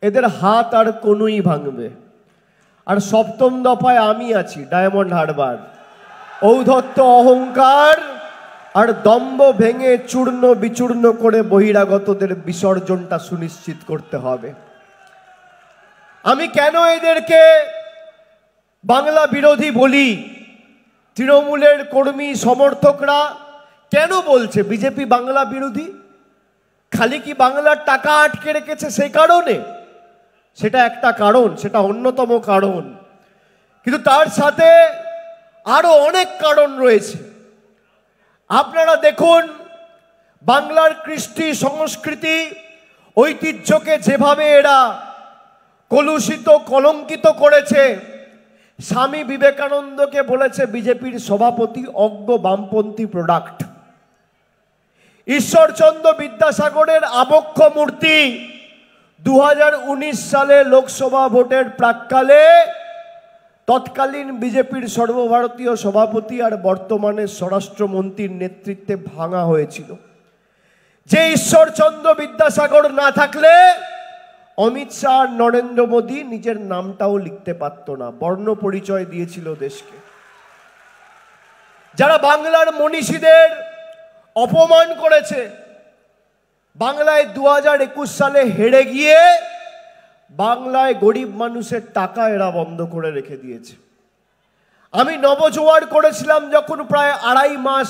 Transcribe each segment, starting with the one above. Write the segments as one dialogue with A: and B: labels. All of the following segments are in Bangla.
A: এদের হাত আর কোনোই ভাঙবে। আর সপ্তম দফায় আমি আছি, ডায়মন্ড হারবার। ঔদ্ধত্য, অহংকার আর দম্ভ ভেঙে চূর্ণ বিচূর্ণ করে বহিরাগতদের বিসর্জনটা সুনিশ্চিত করতে হবে। আমি কেন এদেরকে বাংলা বিরোধী বলি? তৃণমূলের কর্মী সমর্থকরা কেন বলছে বিজেপি বাংলা বিরোধী? খালি কি বাংলার টাকা আটকে রেখেছে সেই কারণে? সেটা একটা কারণ, সেটা অন্যতম কারণ, কিন্তু তার সাথে আরো অনেক কারণ রয়েছে। আপনারা দেখুন, বাংলার কৃষ্টি সংস্কৃতি ঐতিহ্যকে যেভাবে এরা কলুষিত কলঙ্কিত করেছে। স্বামী বিবেকানন্দকে বলেছে বিজেপির সভাপতি অজ্ঞ বামপন্থী প্রোডাক্ট। ঈশ্বরচন্দ্র বিদ্যাসাগরের আবক্ষ মূর্তি 2019 সালে লোকসভা ভোটের প্রাক্কালে তৎকালীন বিজেপির সর্বভারতীয় সভাপতি আর বর্তমানে স্বরাষ্ট্রমন্ত্রীর নেতৃত্বে ভাঙা হয়েছিল। যে ঈশ্বরচন্দ্র বিদ্যাসাগর না থাকলে অমিত শাহ আর নরেন্দ্র মোদী নিজের নামটাও লিখতে পারত না। বর্ণ পরিচয় দিয়েছিল দেশকে। যারা বাংলার মনীষীদের অপমান করেছে, বাংলায় 2021 সালে হেরে গিয়ে বাংলায় গরিব মানুষের টাকা এরা বন্ধ করে রেখে দিয়েছে। আমি নবজোয়ার করেছিলাম যখন প্রায় 2.5 মাস,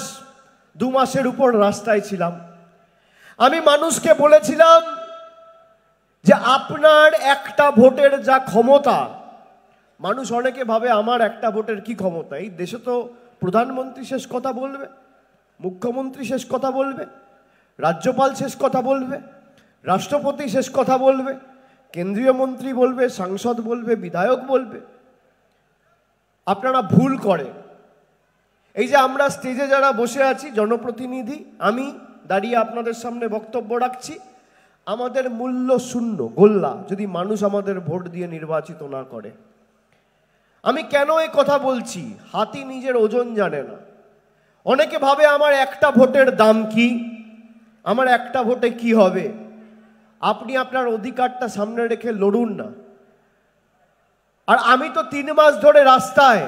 A: 2 মাসের উপর রাস্তায় ছিলাম। আমি মানুষকে বলেছিলাম যে আপনার একটা ভোটের যা ক্ষমতা, মানুষ অনেকে ভাবে আমার একটা ভোটের কি ক্ষমতা? এই দেশে তো প্রধানমন্ত্রী শেষ কথা বলবে, মুখ্যমন্ত্রী শেষ কথা বলবে, রাজ্যপাল শেষ কথা বলবে, রাষ্ট্রপতি শেষ কথা বলবে, কেন্দ্রীয় মন্ত্রী বলবে, সাংসদ বলবে, বিধায়ক বলবে। আপনারা ভুল করেন। এই যে আমরা স্টেজে যারা বসে আছি জনপ্রতিনিধি, আমি দাঁড়িয়ে আপনাদের সামনে বক্তব্য রাখছি, আমাদের মূল্য শূন্য গোল্লা যদি মানুষ আমাদের ভোট দিয়ে নির্বাচিত না করে। আমি কেন এই কথা বলছি? হাতি নিজের ওজন জানে না। অনেকে ভাবে আমার একটা ভোটের দাম কি, আমার একটা ভোটে কি হবে। আপনি আপনার অধিকারটা সামনে রেখে লড়ুন না। আর আমি তো 3 মাস ধরে রাস্তায়।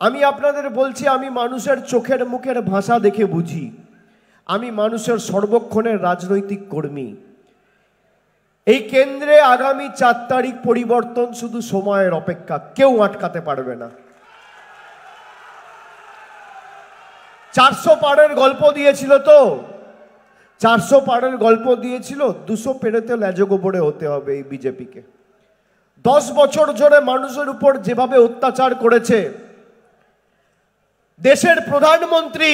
A: আমি আপনাদের বলছি, আমি মানুষের চোখের মুখের ভাষা দেখে বুঝি। আমি মানুষের সর্বক্ষণের রাজনৈতিক কর্মী। এই কেন্দ্রে আগামী 4 তারিখ পরিবর্তন শুধু সময়ের অপেক্ষা, কেউ আটকাতে পারবে না। 400 পারের গল্প দিয়েছিল তো, 400 পারের গল্প দিয়েছিল, 200 পেরেতে লেজগোবরে হতে হবে এই বিজেপিকে। 10 বছর ধরে মানুষের উপর যেভাবে অত্যাচার করেছে, দেশের প্রধানমন্ত্রী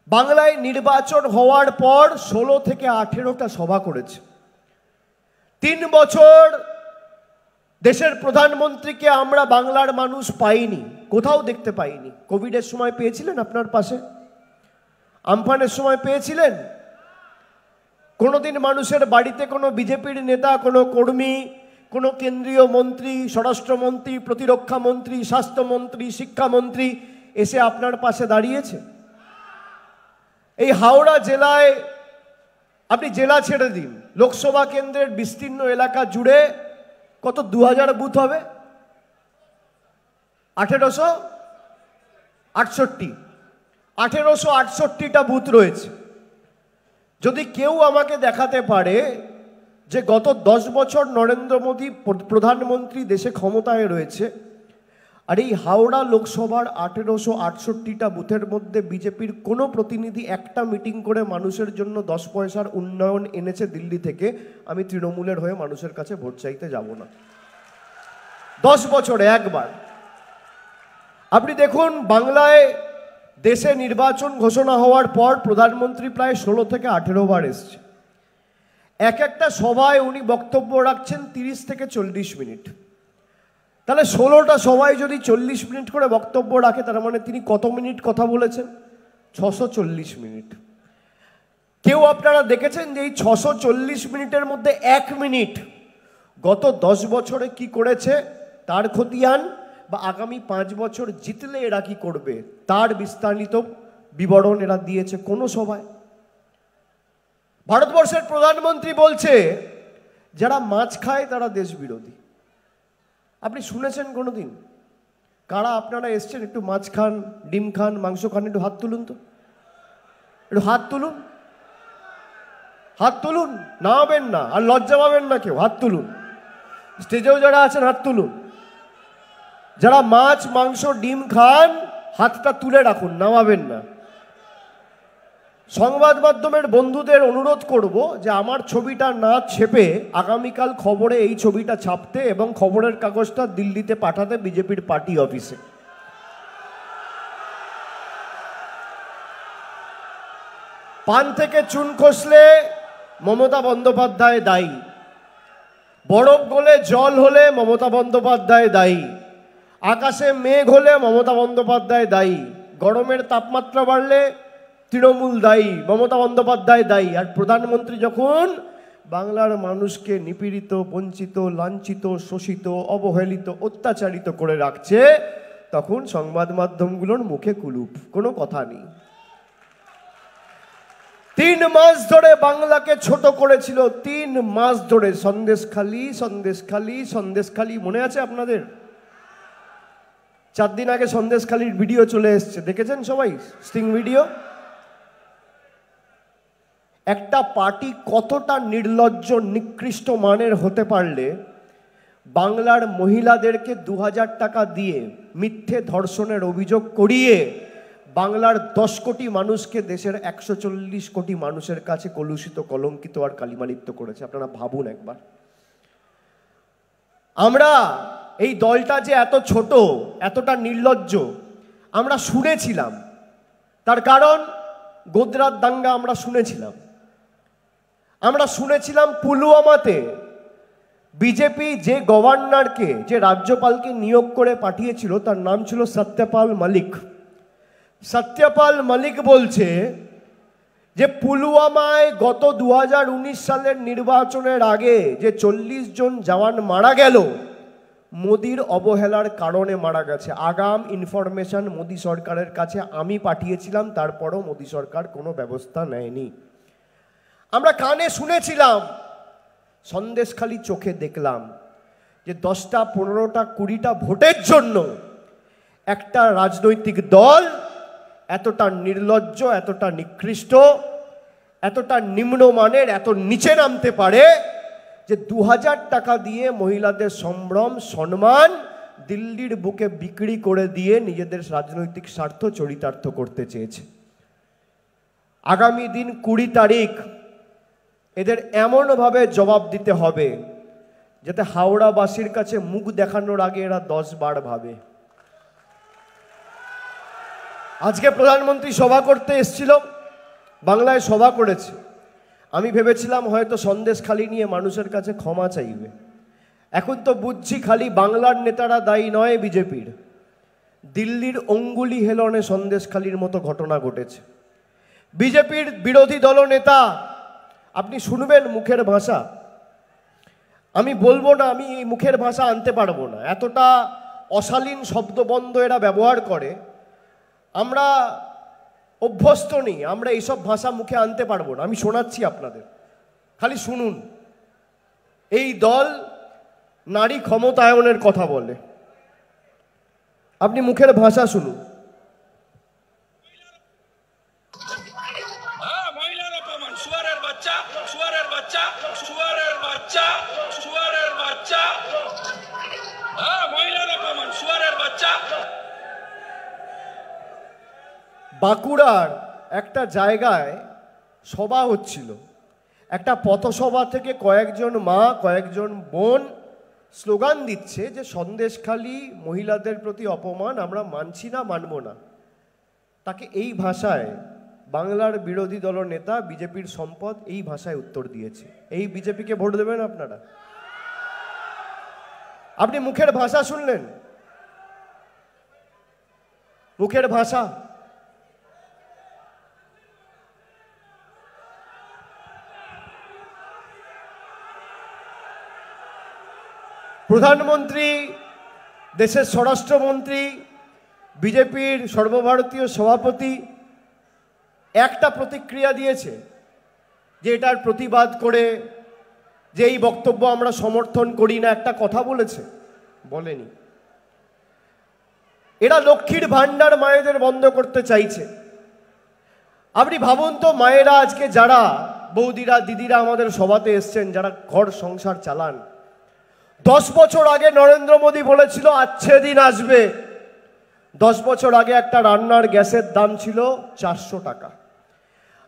A: বাংলায় নির্বাচন হওয়ার পর 16 থেকে 18টা সভা করেছে। 3 বছর দেশের প্রধানমন্ত্রীকে আমরা বাংলার মানুষ পাইনি, কোথাও দেখতে পাইনি। কোভিডের সময় পেয়েছিলেন আপনার পাশে? আমফানের সময় পেয়েছিলেন? কোনোদিন মানুষের বাড়িতে কোনো বিজেপির নেতা, কোনো কর্মী, কোনো কেন্দ্রীয় মন্ত্রী, স্বরাষ্ট্রমন্ত্রী, প্রতিরক্ষা মন্ত্রী, স্বাস্থ্যমন্ত্রী, শিক্ষামন্ত্রী এসে আপনার পাশে দাঁড়িয়েছে? এই হাওড়া জেলায়, আপনি জেলা ছেড়ে দিন, লোকসভা কেন্দ্রের বিস্তীর্ণ এলাকা জুড়ে কত 2000 বুথ হবে? 1868। 1868টা বুথ রয়েছে। যদি কেউ আমাকে দেখাতে পারে যে গত 10 বছর নরেন্দ্র মোদী প্রধানমন্ত্রী দেশে ক্ষমতায় রয়েছে, আর এই হাওড়া লোকসভার 1868টা বুথের মধ্যে বিজেপির কোনো প্রতিনিধি একটা মিটিং করে মানুষের জন্য 10 পয়সার উন্নয়ন এনেছে দিল্লি থেকে, আমি তৃণমূলের হয়ে মানুষের কাছে ভোট চাইতে যাব না। 10 বছরে একবার। আপনি দেখুন, বাংলায় দেশে নির্বাচন ঘোষণা হওয়ার পর প্রধানমন্ত্রী প্রায় 16 থেকে 18 বার এসছে। এক একটা সভায় উনি বক্তব্য রাখছেন 30 থেকে 40 মিনিট। তাহলে 16টা সভায় যদি 40 মিনিট করে বক্তব্য রাখে, তার মানে তিনি কত মিনিট কথা বলেছেন? 640 মিনিট। কেউ আপনারা দেখেছেন যে এই 640 মিনিটের মধ্যে 1 মিনিট গত 10 বছরে কি করেছে তার খতিয়ান, বা আগামী 5 বছর জিতলে এরা কি করবে তার বিস্তারিত বিবরণ এরা দিয়েছে কোনো সভায়? ভারতবর্ষের প্রধানমন্ত্রী বলছে যারা মাছ খায় তারা দেশ বিরোধী। আপনি শুনেছেন কোনোদিন? কারা আপনারা এসছেন একটু মাছ খান, ডিম খান, মাংস খান? একটু হাত তুলুন তো, একটু হাত তুলুন, হাত তুলুন, নামাবেন না আর লজ্জা পাবেন না কেউ, হাত তুলুন। স্টেজেও যারা আছেন হাত তুলুন। যারা মাছ মাংস ডিম খান হাতটা তুলে রাখুন, নামাবেন না। সংবাদ মাধ্যমের বন্ধুদের অনুরোধ করব যে আমার ছবিটা না ছেপে আগামীকাল খবরে এই ছবিটা ছাপতে এবং খবরের কাগজটা দিল্লিতে পাঠাতে বিজেপির পার্টি অফিসে। পান থেকে চুন খসলে মমতা বন্দ্যোপাধ্যায় দায়ী, বরফ গলে জল হলে মমতা বন্দ্যোপাধ্যায় দায়ী, আকাশে মেঘ হলে মমতা বন্দ্যোপাধ্যায় দায়ী, গরমের তাপমাত্রা বাড়লে তৃণমূল দায়ী, মমতা বন্দ্যোপাধ্যায় দায়ী। আর প্রধানমন্ত্রী যখন বাংলার মানুষকে নিপীড়িত, বঞ্চিত, লাঞ্ছিত, শোষিত, অবহেলিত, অত্যাচারিত করে রাখছে, তখন সংবাদ মাধ্যমগুলোর মুখে কুলুপ, কোনো কথা নেই। 3 মাস ধরে বাংলাকে ছোট করেছিল, 3 মাস ধরে। সন্দেশখালি সন্দেশখালি সন্দেশখালি, মনে আছে আপনাদের? 4 দিন আগে সন্দেশখালির ভিডিও চলে এসছে, দেখেছেন সবাই? Sting video. একটা পার্টি কতটা নির্লজ্জ নিকৃষ্ট মানের হতে পারলে বাংলার মহিলাদেরকে 2000 টাকা দিয়ে মিথ্যে ধর্ষণের অভিযোগ করিয়ে বাংলার 10 কোটি মানুষকে দেশের 140 কোটি মানুষের কাছে কলুষিত, কলঙ্কিত আর কালিমালিপ্ত করেছে। আপনারা ভাবুন একবার। আমরা এই দলটা যে এত ছোট, এতটা নির্লজ্জ আমরা শুনেছিলাম। তার কারণ গোদরার দাঙ্গা আমরা শুনেছিলাম। আমরা শুনেছিলাম পুলওয়ামাতে বিজেপি যে গভর্নরকে, যে রাজ্যপালকে নিয়োগ করে পাঠিয়েছিল তার নাম ছিল সত্যপাল মলিক। সত্যপাল মলিক বলছে যে পুলওয়ামায় গত 2019 সালের নির্বাচনের আগে যে 40 জন জওয়ান মারা গেল, মোদির অবহেলার কারণে মারা গেছে। আগাম ইনফরমেশন মোদি সরকারের কাছে আমি পাঠিয়েছিলাম, তারপরও মোদি সরকার কোনো ব্যবস্থা নেয়নি। আমরা কানে শুনেছিলাম, সন্দেশখালি চোখে দেখলাম যে 10টা 15টা 20টা ভোটের জন্য একটা রাজনৈতিক দল এতটা নির্লজ্জ, এতটা নিকৃষ্ট, এতটা নিম্নমানের, এত নিচে নামতে পারে যে 2000 টাকা দিয়ে মহিলাদের সম্ভ্রম সম্মান দিল্লির বুকে বিক্রি করে দিয়ে নিজেদের রাজনৈতিক স্বার্থ চরিতার্থ করতে চেয়েছে। আগামী দিন 20 তারিখ এদের এমনভাবে জবাব দিতে হবে যাতে হাওড়াবাসীর কাছে মুখ দেখানোর আগে এরা 10 বার ভাবে। আজকে প্রধানমন্ত্রী সভা করতে এসেছিল, বাংলায় সভা করেছে। আমি ভেবেছিলাম হয়তো সন্দেশখালি নিয়ে মানুষের কাছে ক্ষমা চাইবে। এখন তো বুঝছি খালি বাংলার নেতারা দায়ী নয় বিজেপির, দিল্লির অঙ্গুলি হেলনে সন্দেশখালির মতো ঘটনা ঘটেছে। বিজেপির বিরোধী দলনেতা, আপনি শুনবেন মুখের ভাষা, আমি বলবো না, আমি এই মুখের ভাষা আনতে পারবো না, এতটা অশালীন শব্দবন্ধ এরা ব্যবহার করে। আমরা অভ্যস্ত নেই, আমরা এইসব ভাষা মুখে আনতে পারবো না। আমি শোনাচ্ছি আপনাদের, খালি শুনুন। এই দল নারী ক্ষমতায়নের কথা বলে, আপনি মুখের ভাষা শুনুন। বাঁকুড়ার একটা জায়গায় সভা হচ্ছিল, একটা পথসভা থেকে কয়েকজন মা, কয়েকজন বোন স্লোগান দিচ্ছে যে সন্দেশখালি মহিলাদের প্রতি অপমান, আমরা মানছি না, মানব না। তাকে এই ভাষায় বাংলার বিরোধী দল নেতা, বিজেপির সম্পদ, এই ভাষায় উত্তর দিয়েছে। এই বিজেপিকে ভোট দেবেন আপনারা? আপনি মুখের ভাষা শুনলেন, মুখের ভাষা। প্রধানমন্ত্রী, দেশের স্বরাষ্ট্রমন্ত্রী, বিজেপির সর্বভারতীয় সভাপতি একটা প্রতিক্রিয়া দিয়েছে যে এটার প্রতিবাদ করে যে এই বক্তব্য আমরা সমর্থন করি না, একটা কথা বলেছে? বলেনি। এরা লক্ষ্মীর ভাণ্ডার মায়েদের বন্ধ করতে চাইছে। আপনি ভাবুন তো, মায়েরা আজকে যারা বৌদিরা দিদিরা আমাদের সভাতে এসছেন, যারা ঘর সংসার চালান, 10 বছর আগে নরেন্দ্র মোদী বলেছিল আচ্ছে দিন আসবে। 10 বছর আগে একটা রান্নার গ্যাসের দাম ছিল 400 টাকা,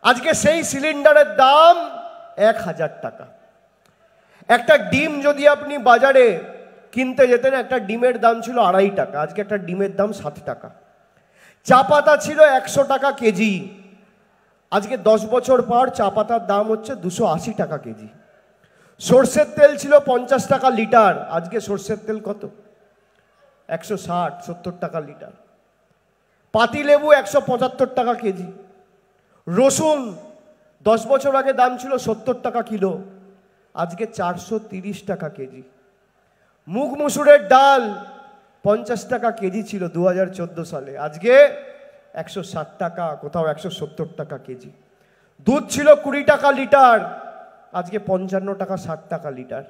A: আজকে সেই সিলিন্ডারের দাম 1000 টাকা। একটা ডিম যদি আপনি বাজারে কিনতে যেতেন, একটা ডিমের দাম ছিল 2.5 টাকা, আজকে একটা ডিমের দাম 7 টাকা। চা পাতা ছিল 100 টাকা কেজি, আজকে 10 বছর পর চা পাতার দাম হচ্ছে 280 টাকা কেজি। সর্ষের তেল ছিল 50 টাকা লিটার, আজকে সর্ষের তেল কত? 160-70 টাকা লিটার। পাতিলেবু 175 টাকা কেজি। রসুন 10 বছর আগে দাম ছিল 70 টাকা কিলো, আজকে 430 টাকা কেজি। মুগ মসুরের ডাল 50 টাকা কেজি ছিল 2014 সালে, আজকে 160 টাকা, কোথাও 170 টাকা কেজি। দুধ ছিল 20 টাকা লিটার, আজকে 55 টাকা 60 টাকা লিটার।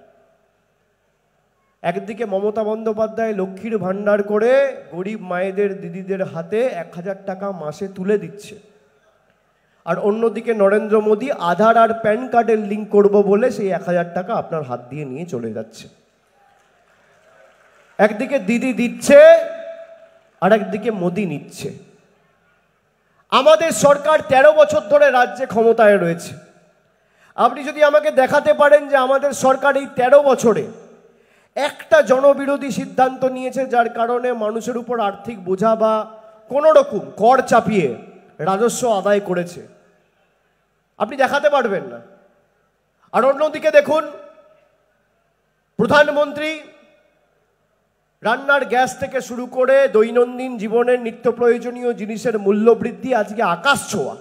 A: একদিকে মমতা বন্দ্যোপাধ্যায় লক্ষ্মীর ভাণ্ডার করে গরিব মায়েদের দিদিদের হাতে 1000 টাকা মাসে তুলে দিচ্ছে, আর অন্যদিকে নরেন্দ্র মোদী আধার আর প্যান কার্ডের লিঙ্ক করব বলে সেই 1000 টাকা আপনার হাত দিয়ে নিয়ে চলে যাচ্ছে। একদিকে দিদি দিচ্ছে আর একদিকে মোদী নিচ্ছে। আমাদের সরকার 13 বছর ধরে রাজ্যে ক্ষমতায় রয়েছে। আপনি যদি আমাকে দেখাতে পারেন যে আমাদের সরকার এই 13 বছরে একটা জনবিরোধী সিদ্ধান্ত নিয়েছে যার কারণে মানুষের উপর আর্থিক বোঝা বা কোনো রকম কর চাপিয়ে রাজস্ব আদায় করেছে, আপনি দেখাতে পারবেন না। আর অন্যদিকে দেখুন, প্রধানমন্ত্রী রান্নার গ্যাস থেকে শুরু করে দৈনন্দিন জীবনের নিত্য প্রয়োজনীয় জিনিসের মূল্য বৃদ্ধি আজকে আকাশ ছোঁয়া।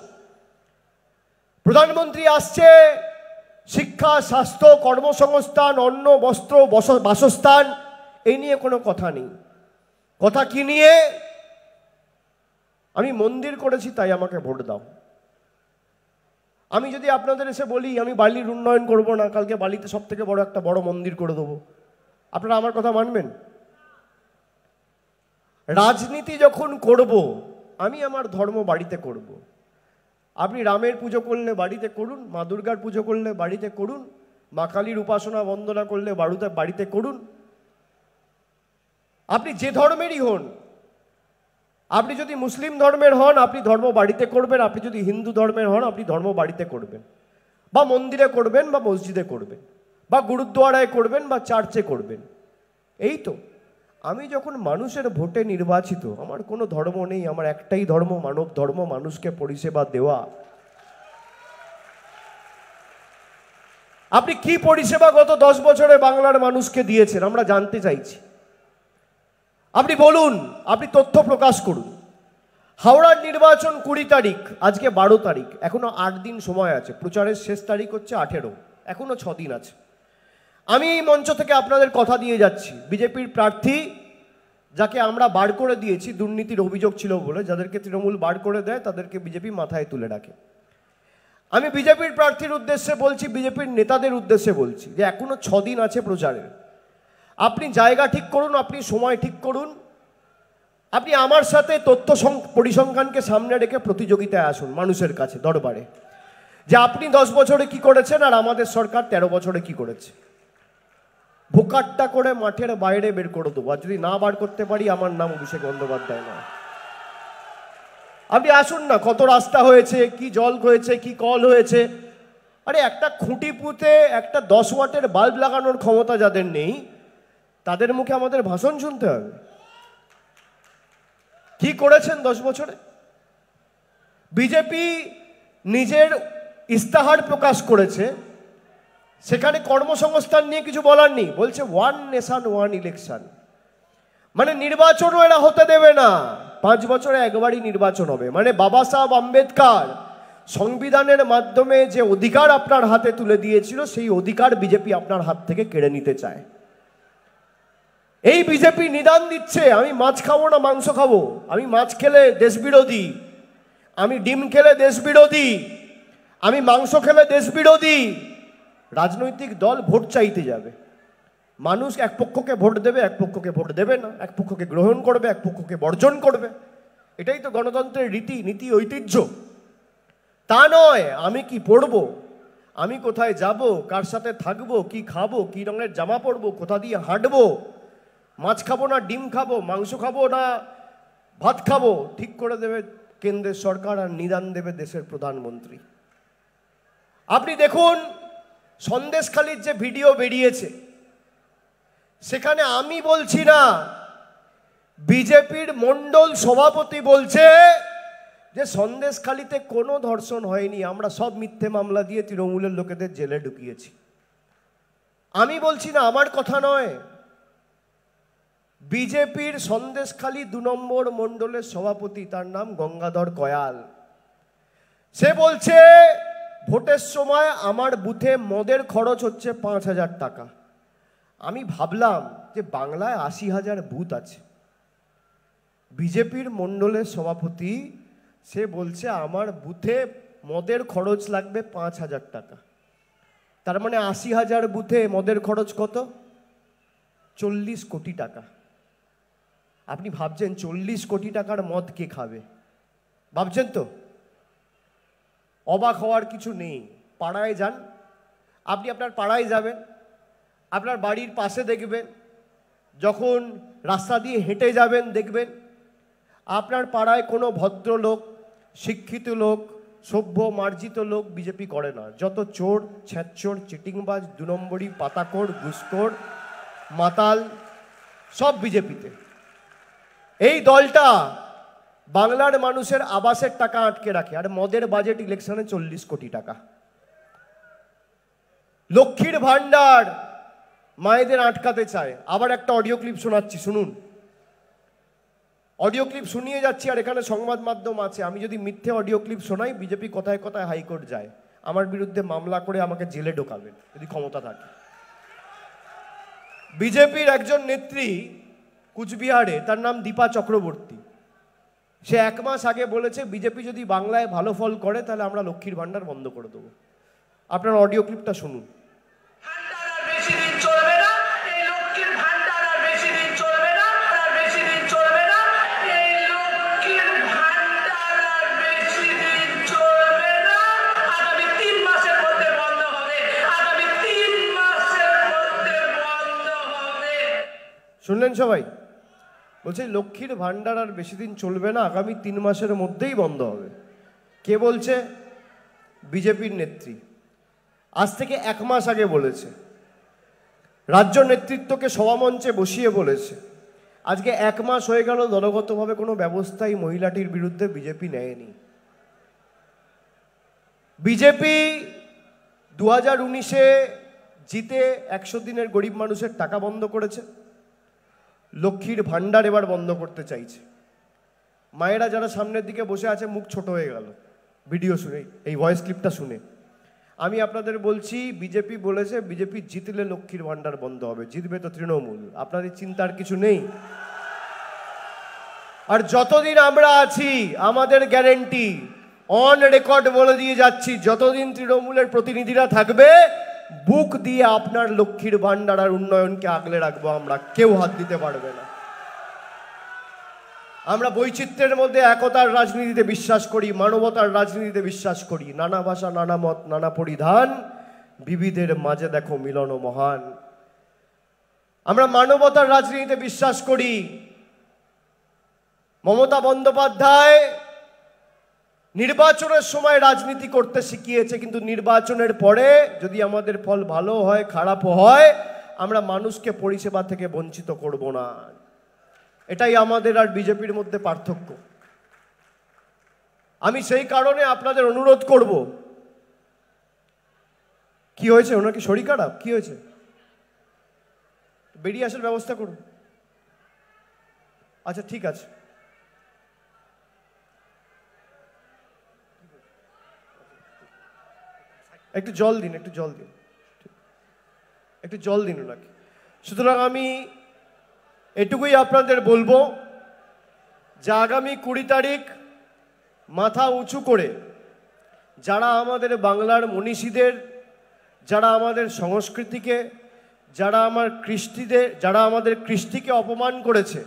A: প্রধানমন্ত্রী আসছে শিক্ষা, স্বাস্থ্য, কর্মসংস্থান, অন্ন, বস্ত্র, বাসস্থান, এই নিয়ে কোনো কথা নেই। কথা কি নিয়ে? আমি মন্দির করেছি তাই আমাকে ভোট দাও। আমি যদি আপনাদের এসে বলি আমি বালির উন্নয়ন করব না, কালকে বালিতে সব থেকে বড় একটা বড় মন্দির করে দেবো, আপনারা আমার কথা মানবেন? রাজনীতি যখন করব, আমি আমার ধর্ম বাড়িতে করব। আপনি রামের পুজো করলে বাড়িতে করুন, মা দুর্গার পুজো করলে বাড়িতে করুন, মা কালীর উপাসনা বন্দনা করলে বাড়িতে করুন। আপনি যে ধর্মেরই হন, আপনি যদি মুসলিম ধর্মের হন আপনি ধর্ম বাড়িতে করবেন, আপনি যদি হিন্দু ধর্মের হন আপনি ধর্ম বাড়িতে করবেন, বা মন্দিরে করবেন, বা মসজিদে করবেন, বা গুরুদ্বারায় করবেন, বা চার্চে করবেন। এই তো, আমি যখন মানুষের ভোটে নির্বাচিত, আমার কোনো ধর্ম নেই, আমার একটাই ধর্ম, মানব ধর্ম, মানুষকে পরিষেবা দেওয়া। আপনি কি পরিষেবা গত 10 বছরে বাংলার মানুষকে দিয়েছেন আমরা জানতে চাইছি। আপনি বলুন, আপনি তথ্য প্রকাশ করুন। হাওড়ার নির্বাচন 20 তারিখ, আজকে 12 তারিখ, এখনো 8 দিন সময় আছে। প্রচারের শেষ তারিখ হচ্ছে 18, এখনো 6 দিন আছে। আমি এই মঞ্চ থেকে আপনাদের কথা দিয়ে যাচ্ছি, বিজেপির প্রার্থী যাকে আমরা বার করে দিয়েছি দুর্নীতির অভিযোগ ছিল বলে, যাদেরকে তৃণমূল বার করে দেয় তাদেরকে বিজেপি মাথায় তুলে রাখে। আমি বিজেপির প্রার্থীর উদ্দেশ্যে বলছি, বিজেপির নেতাদের উদ্দেশ্যে বলছি যে এখনো 6 দিন আছে প্রচারের। আপনি জায়গা ঠিক করুন, আপনি সময় ঠিক করুন, আপনি আমার সাথে তথ্য পরিসংখ্যানকে সামনে রেখে প্রতিযোগিতায় আসুন মানুষের কাছে দরবারে, যে আপনি 10 বছরে কি করেছেন আর আমাদের সরকার 13 বছরে কি করেছে। ভোকাট্টা করে মাঠের বাইরে বের করে দেবো, আর যদি না বার করতে পারি আমার নাম অভিষেক বন্দ্যোপাধ্যায় নয়। আপনি আসুন না, কত রাস্তা হয়েছে, কি জল হয়েছে, কি কল হয়েছে। আরে একটা খুঁটি পুঁতে একটা 10 ওয়াটের বাল্ব লাগানোর ক্ষমতা যাদের নেই, তাদের মুখে আমাদের ভাষণ শুনতে হবে। কি করেছেন 10 বছরে? বিজেপি নিজের ইস্তাহার প্রকাশ করেছে, সেখানে কর্মসংস্থান নিয়ে কিছু বলার নেই, বলছে 1 নেশন 1 ইলেকশন, মানে নির্বাচনও এরা হতে দেবে না, 5 বছরে একবারই নির্বাচন হবে। মানে বাবা সাহেব আম্বেদকর সংবিধানের মাধ্যমে যে অধিকার আপনার হাতে তুলে দিয়েছিল, সেই অধিকার বিজেপি আপনার হাত থেকে কেড়ে নিতে চায়। এই বিজেপি নিদান দিচ্ছে, আমি মাছ খাবো না মাংস খাবো, আমি মাছ খেলে দেশ বিরোধী, আমি ডিম খেলে দেশ বিরোধী, আমি মাংস খেলে দেশ বিরোধী। রাজনৈতিক দল ভোট চাইতে যাবে, মানুষ এক পক্ষকে ভোট দেবে, এক পক্ষকে ভোট দেবে না, এক পক্ষকে গ্রহণ করবে, এক পক্ষকে বর্জন করবে। এটাই তো গণতন্ত্রের রীতি নীতি ঐতিহ্য। তা নয় আমি কি পড়বো, আমি কোথায় যাব, কার সাথে থাকবো, কি খাবো, কি রঙের জামা পরবো, কোথা দিয়ে হাঁটবো, মাছ খাবো না ডিম খাবো, মাংস খাবো না ভাত খাবো, ঠিক করে দেবে কেন্দ্রের সরকার, আর নিদান দেবে দেশের প্রধানমন্ত্রী। আপনি দেখুন সন্দেশখালির যে ভিডিও বেরিয়েছে, সেখানে আমি বলছি না, বিজেপির মণ্ডল সভাপতি বলছে যে সন্দেশখালিতে কোনো ধর্ষণ হয়নি, আমরা সব মিথ্যে মামলা দিয়ে তৃণমূলের লোকেদের জেলে ঢুকিয়েছি। আমি বলছি না, আমার কথা নয়, বিজেপির সন্দেশখালি 2 নম্বর মণ্ডলের সভাপতি, তার নাম গঙ্গাধর কয়াল, সে বলছে ভোটের সময় আমার বুথে মদের খরচ হচ্ছে 5,000 টাকা। আমি ভাবলাম যে বাংলায় 80,000 বুথ আছে, বিজেপির মণ্ডলের সভাপতি সে বলছে আমার বুথে মদের খরচ লাগবে 5,000 টাকা। তার মানে 80,000 বুথে মদের খরচ কত? 40 কোটি টাকা। আপনি ভাবছেন 40 কোটি টাকার মদ কে খাবে? ভাবছেন তো? অবাক হওয়ার কিছু নেই। পাড়ায় যান, আপনি আপনার পাড়ায় যাবেন, আপনার বাড়ির পাশে দেখবেন, যখন রাস্তা দিয়ে হেঁটে যাবেন দেখবেন আপনার পাড়ায় কোনো ভদ্রলোক, শিক্ষিত লোক, সভ্য মার্জিত লোক বিজেপি করে না। যত চোর, ছ্যাঁচোর, চিটিংবাজ, 2 নম্বরই, পাতাখোর, ঘুষখোর, মাতাল, সব বিজেপিতে। এই দলটা বাংলার মানুষের আবাসের টাকা আটকে রাখে, আর মদের বাজেট ইলেকশনে 40 কোটি টাকা। লক্ষ্মীর ভান্ডার মায়েদের আটকাতে চায়। আবার একটা অডিও ক্লিপ শোনাচ্ছি, শুনুন। অডিও ক্লিপ শুনিয়ে যাচ্ছি, আর এখানে সংবাদ মাধ্যম আছে। আমি যদি মিথ্যে অডিও ক্লিপ শোনাই, বিজেপি কথায় কথায় হাইকোর্ট যায়, আমার বিরুদ্ধে মামলা করে আমাকে জেলে ঢোকাবেন যদি ক্ষমতা থাকে। বিজেপির একজন নেত্রী কুচবিহারে, তার নাম দীপা চক্রবর্তী, সে 1 মাস আগে বলেছে বিজেপি যদি বাংলায় ভালো ফল করে তাহলে আমরা লক্ষ্মীর ভান্ডার বন্ধ করে দেবো। আপনার অডিও ক্লিপটা শুনুন। শুনলেন সবাই? বলছে লক্ষ্মীর ভান্ডার আর বেশি দিন চলবে না, আগামী 3 মাসের মধ্যেই বন্ধ হবে। কে বলছে? বিজেপির নেত্রী। আজ থেকে 1 মাস আগে বলেছে, রাজ্য নেতৃত্বকে সভামঞ্চে বসিয়ে বলেছে। আজকে 1 মাস হয়ে গেল, দলগতভাবে কোনো ব্যবস্থাই মহিলাটির বিরুদ্ধে বিজেপি নেয়নি। বিজেপি 2019-এ জিতে 100 দিনের গরিব মানুষের টাকা বন্ধ করেছে, লক্ষ্মীর ভান্ডার এবার বন্ধ করতে চাইছে। মায়েরা যারা সামনের দিকে বসে আছে মুখ ছোট হয়ে গেল ভিডিও শুনে, এই ভয়েস ক্লিপটা শুনে। আমি আপনাদের বলছি, বিজেপি বলেছে বিজেপি জিতলে লক্ষ্মীর ভান্ডার বন্ধ হবে, জিতবে তো তৃণমূল, আপনাদের চিন্তার কিছু নেই। আর যতদিন আমরা আছি, আমাদের গ্যারেন্টি, অন রেকর্ড বলে দিয়ে যাচ্ছি, যতদিন তৃণমূলের প্রতিনিধিরা থাকবে, বুক দিয়ে আপনার লক্ষ্মীর ভান্ডার আর উন্নয়নকে আগলে রাখবো আমরা, কেউ হাত দিতে পারবে না। আমরা বৈচিত্র্যের মধ্যে একতার রাজনীতিতে বিশ্বাস করি, মানবতার রাজনীতিতে বিশ্বাস করি। নানা ভাষা, নানা মত, নানা পরিধান, বিবিধের মাঝে দেখো মিলন মহান। আমরা মানবতার রাজনীতিতে বিশ্বাস করি। মমতা বন্দ্যোপাধ্যায় নির্বাচনের সময় রাজনীতি করতে শিখিয়েছে, কিন্তু নির্বাচনের পরে যদি আমাদের ফল ভালো হয় খারাপও হয়, আমরা মানুষকে পরিষেবা থেকে বঞ্চিত করব না। এটাই আমাদের আর বিজেপির মধ্যে পার্থক্য। আমি সেই কারণে আপনাদের অনুরোধ করব। কি হয়েছে? ওনার কি শরীর খারাপ? কি হয়েছে? বেরিয়ে আসার ব্যবস্থা করুন। আচ্ছা ঠিক আছে, একটু জল দিন, একটু জল দিন, একটু জল দিন ওনাকে। সুতরাং আমি এটুকুই আপনাদের বলবো যে আগামী 20 তারিখ মাথা উঁচু করে যারা আমাদের বাংলার মনীষীদের, যারা আমাদের সংস্কৃতিকে, যারা আমাদের কৃষ্টিকে অপমান করেছে,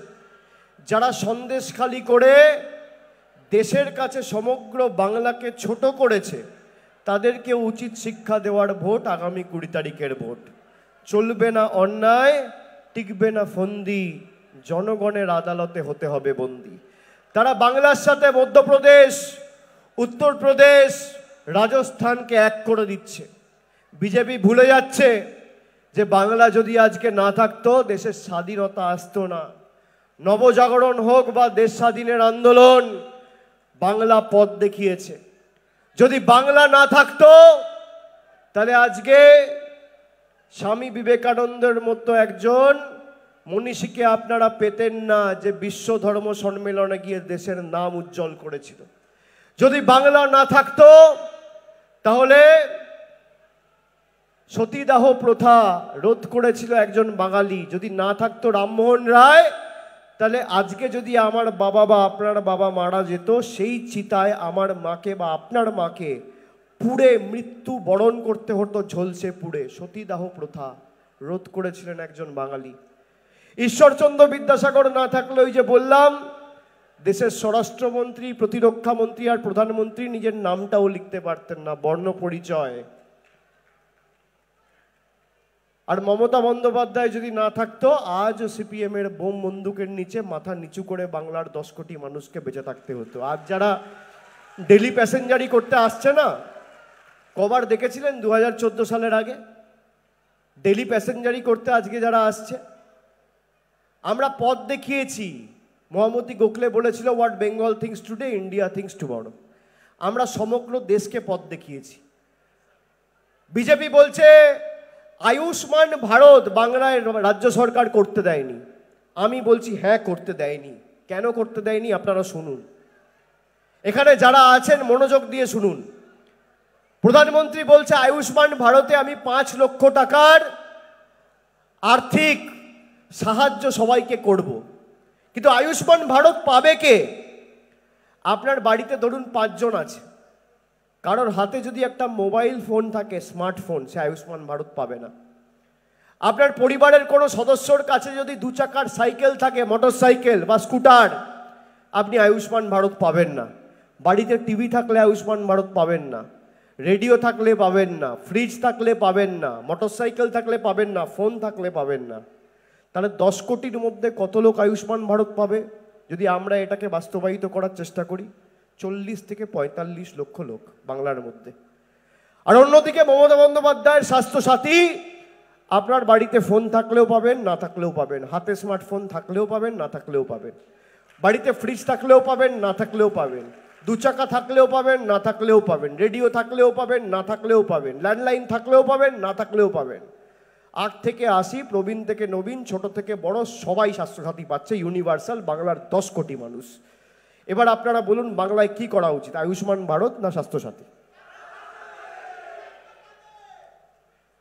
A: যারা সন্দেশখালি করে দেশের কাছে সমগ্র বাংলাকে ছোট করেছে, তাদেরকে উচিত শিক্ষা দেওয়ার ভোট আগামী 20 তারিখের ভোট। চলবে না অন্যায়, টিকবে না ফন্দি, জনগণের আদালতে হতে হবে বন্দী। তারা বাংলার সাথে মধ্যপ্রদেশ, উত্তরপ্রদেশ, রাজস্থানকে এক করে দিচ্ছে। বিজেপি ভুলে যাচ্ছে যে বাংলা যদি আজকে না থাকতো দেশের স্বাধীনতা আসতো না। নবজাগরণ হোক বা দেশ স্বাধীনের আন্দোলন, বাংলা পথ দেখিয়েছে। যদি বাংলা না থাকতো তাহলে আজকে স্বামী বিবেকানন্দের মতো একজন মনীষীকে আপনারা পেতেন না, যে বিশ্ব ধর্ম সম্মেলনে গিয়ে দেশের নাম উজ্জ্বল করেছিল। যদি বাংলা না থাকতো তাহলে সতীদাহ প্রথা রোধ করেছিল একজন বাঙালি। যদি না থাকতো রামমোহন রায়, তাহলে আজকে যদি আমার বাবা বা আপনার বাবা মারা যেত, সেই চিতায় আমার মাকে বা আপনার মাকে পুড়ে মৃত্যু বরণ করতে হতো, ঝলসে পুড়ে। সতীদাহ প্রথা রোধ করেছিলেন একজন বাঙালি। ঈশ্বরচন্দ্র বিদ্যাসাগর না থাকলে, ওই যে বললাম, দেশের স্বরাষ্ট্রমন্ত্রী, প্রতিরক্ষা মন্ত্রী আর প্রধানমন্ত্রী নিজের নামটাও লিখতে পারতেন না, বর্ণ পরিচয়। আর মমতা বন্দ্যোপাধ্যায় যদি না থাকতো, আজও সিপিএম এর বোম বন্দুকের নিচে মাথা নিচু করে বাংলার 10 কোটি মানুষকে বেঁচে থাকতে হতো। আজ যারা ডেলি প্যাসেঞ্জারি করতে আসছে না, কবার দেখেছিলেন 2014 সালের আগে ডেলি প্যাসেঞ্জারি করতে আজকে যারা আসছে? আমরা পথ দেখিয়েছি। মহামতি গোখলে বলেছিল, what Bengal things today, India things tomorrow. আমরা সমগ্র দেশকে পথ দেখিয়েছি। বিজেপি বলছে আয়ুষ্মান ভারত বাংলায় রাজ্য সরকার করতে দেয়নি। আমি বলছি হ্যাঁ, করতে দেয়নি। কেন করতে দেয়নি আপনারা শুনুন। এখানে যারা আছেন মনোযোগ দিয়ে শুনুন। প্রধানমন্ত্রী বলছে আয়ুষ্মান ভারতে আমি 5 লক্ষ টাকার আর্থিক সাহায্য সবাইকে করব। কিন্তু আয়ুষ্মান ভারত পাবে কে? আপনার বাড়িতে ধরুন 5 জন আছে, কারোর হাতে যদি একটা মোবাইল ফোন থাকে, স্মার্টফোন, সে আয়ুষ্মান ভারত পাবে না। আপনার পরিবারের কোনো সদস্যর কাছে যদি 2 চাকার সাইকেল থাকে, মোটর সাইকেল বা স্কুটার, আপনি আয়ুষ্মান ভারত পাবেন না। বাড়িতে টিভি থাকলে আয়ুষ্মান ভারত পাবেন না, রেডিও থাকলে পাবেন না, ফ্রিজ থাকলে পাবেন না, মোটর সাইকেল থাকলে পাবেন না, ফোন থাকলে পাবেন না। তাহলে 10 কোটির মধ্যে কত লোক আয়ুষ্মান ভারত পাবে? যদি আমরা এটাকে বাস্তবায়িত করার চেষ্টা করি, 40 থেকে 45 লক্ষ লোক বাংলার মধ্যে। আর অন্যদিকে মমতা বন্দ্যোপাধ্যায়ের স্বাস্থ্যসাথী, আপনার বাড়িতে ফোন থাকলেও পাবেন, না থাকলেও পাবেন। হাতে স্মার্টফোন থাকলেও পাবেন, না থাকলেও পাবেন। বাড়িতে ফ্রিজ থাকলেও পাবেন, না থাকলেও পাবেন। 2 চাকা থাকলেও পাবেন, না থাকলেও পাবেন। রেডিও থাকলেও পাবেন, না থাকলেও পাবেন। ল্যান্ডলাইন থাকলেও পাবেন, না থাকলেও পাবেন। 8 থেকে 80, প্রবীণ থেকে নবীন, ছোট থেকে বড়, সবাই স্বাস্থ্যসাথী পাচ্ছে, ইউনিভার্সাল, বাংলার 10 কোটি মানুষ। এবার আপনারা বলুন, বাংলায় কি করা উচিত, আয়ুষ্মান ভারত না স্বাস্থ্যসাথী?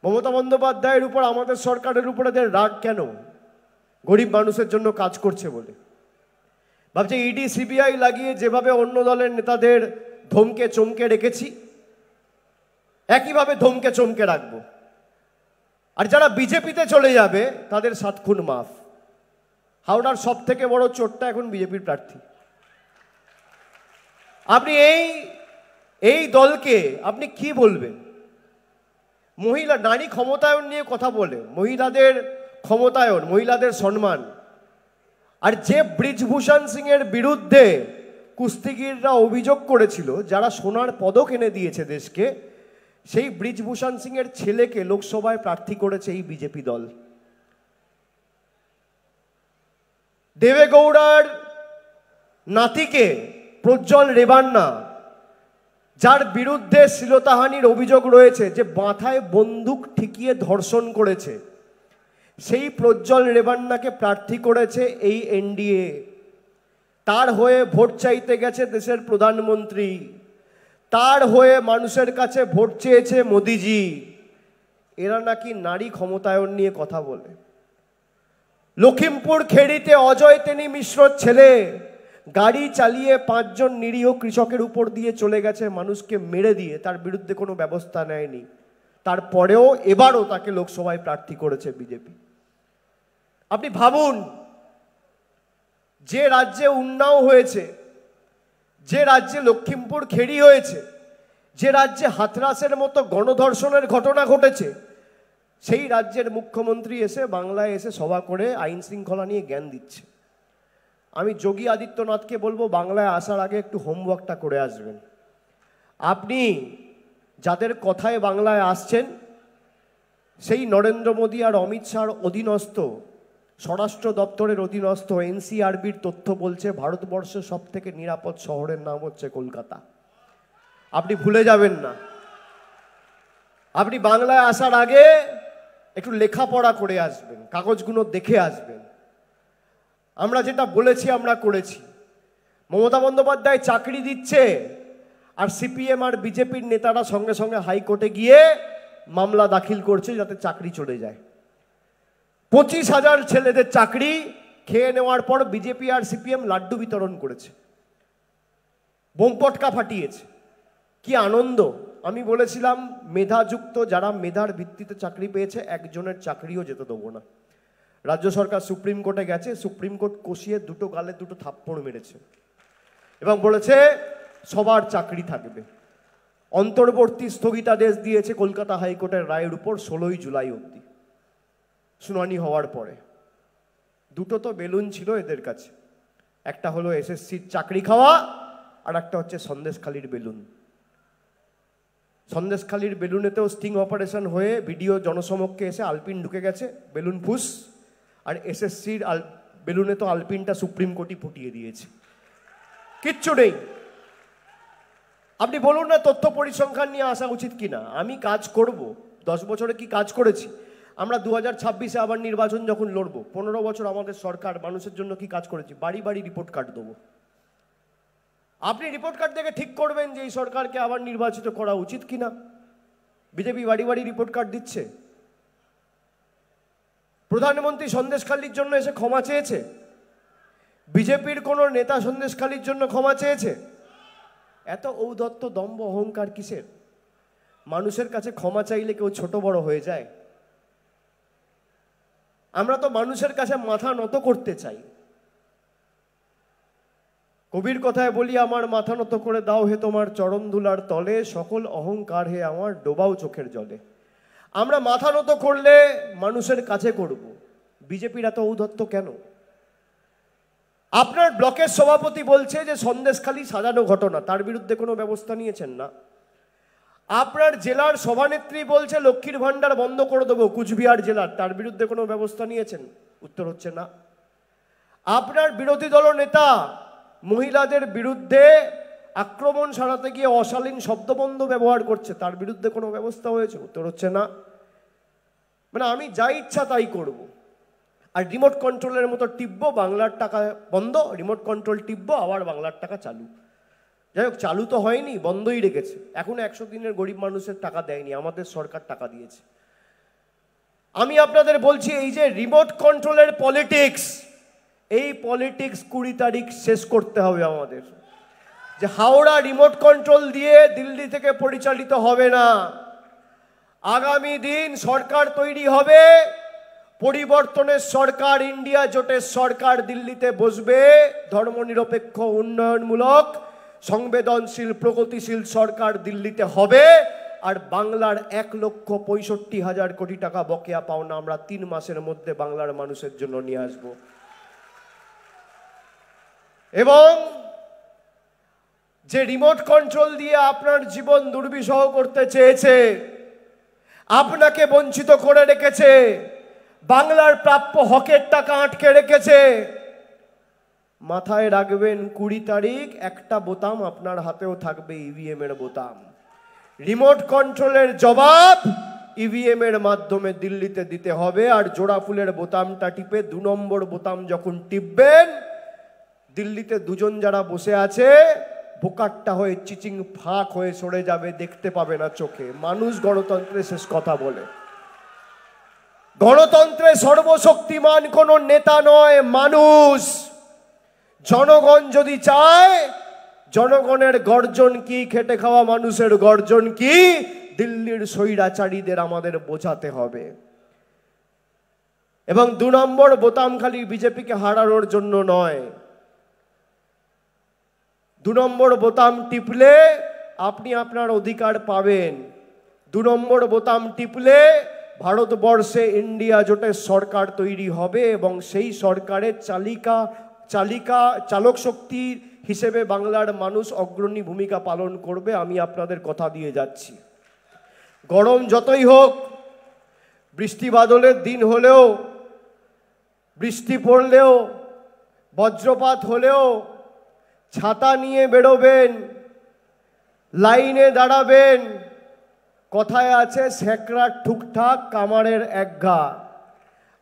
A: মমতা বন্দ্যোপাধ্যায়ের উপর আমাদের সরকারের উপর এদের রাগ কেন? গরিব মানুষের জন্য কাজ করছে বলে। ভাবছে ইডি সিবিআই লাগিয়ে যেভাবে অন্য দলের নেতাদের ধমকে চমকে রেখেছি, একইভাবে ধমকে চমকে রাখবো। আর যারা বিজেপিতে চলে যাবে তাদের 7 খুন মাফ। হাওড়ার সব থেকে বড় চোরটা এখন বিজেপির প্রার্থী। আপনি এই দলকে আপনি কি বলবেন? মহিলা নারী ক্ষমতায়ন নিয়ে কথা বলে, মহিলাদের ক্ষমতায়ন, মহিলাদের সম্মান। আর যে ব্রিজভূষণ সিং এর বিরুদ্ধে কুস্তিগিররা অভিযোগ করেছিল, যারা সোনার পদক এনে দিয়েছে দেশকে, সেই ব্রিজভূষণ সিং এর ছেলেকে লোকসভায় প্রার্থী করেছে এই বিজেপি দল। দেবেগৌড়ার নাতিকে প্রজ্জ্বল রেবান্না, যার বিরুদ্ধে শ্লীলতাহানির অভিযোগ রয়েছে, যে মাথায় বন্দুক ঠেকিয়ে ধর্ষণ করেছে, সেই প্রজ্জ্বল রেবান্নাকে প্রার্থী করেছে এই এনডিএ। তার হয়ে ভোট চাইতে গেছে দেশের প্রধানমন্ত্রী, তার হয়ে মানুষের কাছে ভোট চেয়েছে মোদিজি। এরা নাকি নারী ক্ষমতায়ন নিয়ে কথা বলে। লখিমপুর খেড়িতে অজয় তেনি মিশ্রর ছেলে গাড়ি চালিয়ে 5 জন নিরীহ কৃষকের উপর দিয়ে চলে গেছে, মানুষকে মেরে দিয়ে, তার বিরুদ্ধে কোনো ব্যবস্থা নেয়নি। তারপরেও এবারও তাকে লোকসভায় প্রার্থী করেছে বিজেপি। আপনি ভাবুন, যে রাজ্যে উন্নাও হয়েছে, যে রাজ্যে লক্ষিমপুর খেড়ি হয়েছে, যে রাজ্যে হাথরাসের মতো গণধর্ষণের ঘটনা ঘটেছে, সেই রাজ্যের মুখ্যমন্ত্রী এসে বাংলায় এসে সভা করে আইন শৃঙ্খলা নিয়ে জ্ঞান দিচ্ছে। আমি যোগী আদিত্যনাথকে বলবো, বাংলায় আসার আগে একটু হোমওয়ার্কটা করে আসবেন। আপনি যাদের কথায় বাংলায় আসছেন, সেই নরেন্দ্র মোদী আর অমিত শাহর অধীনস্থ, স্বরাষ্ট্র দপ্তরের অধীনস্থ এনসিআরবির তথ্য বলছে ভারতবর্ষের সব থেকে নিরাপদ শহরের নাম হচ্ছে কলকাতা। আপনি ভুলে যাবেন না। আপনি বাংলায় আসার আগে একটু লেখাপড়া করে আসবেন, কাগজগুলো দেখে আসবেন। আমরা যেটা বলেছি আমরা করেছি। মমতা বন্দ্যোপাধ্যায় চাকরি দিচ্ছে, আর সিপিএম আর বিজেপির নেতারা সঙ্গে সঙ্গে হাইকোর্টে গিয়ে মামলা দাখিল করছে যাতে চাকরি চলে যায়। 25,000 ছেলেদের চাকরি খেয়ে নেওয়ার পর বিজেপি আর সিপিএম লাড্ডু বিতরণ করেছে, বোম পটকা ফাটিয়েছে। কি আনন্দ! আমি বলেছিলাম, মেধাযুক্ত যারা মেধার ভিত্তিতে চাকরি পেয়েছে একজনের চাকরিও যেতে দেবো না। রাজ্য সরকার সুপ্রিম কোর্টে গেছে, সুপ্রিম কোর্ট কষিয়ে দুটো গালে দুটো থাপ্পড় মেরেছে এবং বলেছে সবার চাকরি থাকবে। অন্তর্বর্তী স্থগিতাদেশ দিয়েছে কলকাতা হাইকোর্টের রায়ের উপর 16ই জুলাই অবধি শুনানি হওয়ার পরে। দুটো তো বেলুন ছিল এদের কাছে, একটা হলো এসএসসির চাকরি খাওয়া, আর একটা হচ্ছে সন্দেশখালির বেলুন। সন্দেশখালির বেলুনেতেও স্টিং অপারেশন হয়ে ভিডিও জনসমক্ষে এসে আলপিন ঢুকে গেছে, বেলুন ফুস। আর এসএসসির বেলুনে তো আলপিনটা সুপ্রিম কোর্টই ফুটিয়ে দিয়েছে, কিচ্ছু নেই। আপনি বলুন না, তথ্য পরিসংখ্যান নিয়ে আসা উচিত কিনা? আমি কাজ করব, 10 বছরে কি কাজ করেছি? আমরা 2026-এ আবার নির্বাচন যখন লড়ব, 15 বছর আমাদের সরকার মানুষের জন্য কি কাজ করেছি? বাড়ি বাড়ি রিপোর্ট কার্ড দেবো। আপনি রিপোর্ট কার্ড দেখে ঠিক করবেন যে এই সরকারকে আবার নির্বাচিত করা উচিত কিনা। বিজেপি বাড়ি বাড়ি রিপোর্ট কার্ড দিচ্ছে। প্রধানমন্ত্রী সন্দেশখালির জন্য এসে ক্ষমা চেয়েছে? বিজেপির কোনো নেতা সন্দেশখালির জন্য ক্ষমা চেয়েছে? এত ঔদ্ধত্য, দম্ভ, অহংকার কিসের? মানুষের কাছে ক্ষমা চাইলে কেউ ছোট বড় হয়ে যায়? আমরা তো মানুষের কাছে মাথা নত করতে চাই। কবির কথায় বলি, আমার মাথা নত করে দাও হে তোমার চরণ ধুলার তলে, সকল অহংকার হে আমার ডোবাও চোখের জলে। আমরা মাথা নত করলে মানুষের কাছে করব। বিজেপির এত ঔদ্ধত্য কেন? আপনার ব্লকের সভাপতি বলছে যে সন্দেশখালি সাজানো ঘটনা, তার বিরুদ্ধে কোনো ব্যবস্থা নিয়েছেন না। আপনার জেলার সভানেত্রী বলছে লক্ষ্মীর ভান্ডার বন্ধ করে দেবো কুচবিহার জেলার, তার বিরুদ্ধে কোনো ব্যবস্থা নিয়েছেন? উত্তর হচ্ছে না। আপনার বিরোধী দল নেতা মহিলাদের বিরুদ্ধে আক্রমণ সারাতে গিয়ে অশালীন শব্দবন্ধ ব্যবহার করছে, তার বিরুদ্ধে কোনো ব্যবস্থা হয়েছে? উত্তর হচ্ছে না। মানে আমি যা ইচ্ছা তাই করব। আর রিমোট কন্ট্রোলের মতো টিপবো, বাংলার টাকা বন্ধ, রিমোট কন্ট্রোল টিপবো, আবার বাংলার টাকা চালু। যাই হোক, চালু তো হয়নি, বন্ধই রেখেছে। এখনো 100 দিনের গরিব মানুষের টাকা দেয়নি, আমাদের সরকার টাকা দিয়েছে। আমি আপনাদের বলছি, এই যে রিমোট কন্ট্রোলের পলিটিক্স, এই পলিটিক্স 20 তারিখ শেষ করতে হবে আমাদের। যে হাওড়া রিমোট কন্ট্রোল দিয়ে দিল্লি থেকে পরিচালিত হবে না। আগামী দিন সরকার তৈরি হবে, পরিবর্তনের সরকার, ইন্ডিয়া জোটের সরকার দিল্লিতে বসবে, ধর্মনিরপেক্ষ, উন্নয়নমূলক, সংবেদনশীল, প্রগতিশীল সরকার দিল্লিতে হবে। আর বাংলার 1,65,000 কোটি টাকা বকেয়া পাওনা আমরা 3 মাসের মধ্যে বাংলার মানুষের জন্য নিয়ে আসব। এবং যে রিমোট কন্ট্রোল দিয়ে আপনার জীবন দুর্বিষহ করতে চেয়েছে, আপনাকে বঞ্চিত করে রেখেছে, বাংলার প্রাপ্য হকের টাকা আটকে রেখেছে, মাথায় রাখবেন 20 তারিখ একটা বোতাম আপনার হাতেও থাকবে, ইভিএম এর বোতাম। রিমোট কন্ট্রোলের জবাব ইভিএম এর মাধ্যমে দিল্লিতে দিতে হবে। আর জোড়া ফুলের বোতামটা টিপে 2 নম্বর বোতাম যখন টিপবেন, দিল্লিতে দুজন যারা বসে আছে বোকাট্টা হয়ে চিচিং ফাঁক হয়ে সরে যাবে, দেখতে পাবে না চোখে। মানুষ গণতন্ত্রের শেষ কথা বলে। গণতন্ত্রে সর্বশক্তিমান কোন নেতা নয়, মানুষ। জনগণ যদি চায়, জনগণের গর্জন কি, খেটে খাওয়া মানুষের গর্জন কি, দিল্লির স্বৈরাচারীদের আমাদের বোঝাতে হবে। এবং 2 নম্বর বোতাম খালি বিজেপিকে হারানোর জন্য নয়, 2 নম্বর বোতাম টিপলে আপনি আপনার অধিকার পাবেন। 2 নম্বর বোতাম টিপলে ভারতবর্ষে ইন্ডিয়া জোটের সরকার তৈরি হবে এবং সেই সরকারের চালক শক্তি হিসেবে বাংলার মানুষ অগ্রণী ভূমিকা পালন করবে। আমি আপনাদের কথা দিয়ে যাচ্ছি। গরম যতই হোক, বৃষ্টি বাদলের দিন হলেও, বৃষ্টি পড়লেও, বজ্রপাত হলেও ছাতা নিয়ে বেরোবেন, লাইনে দাঁড়াবেন। কথায় আছে স্যাকরার ঠুকঠাক কামারের একঘা।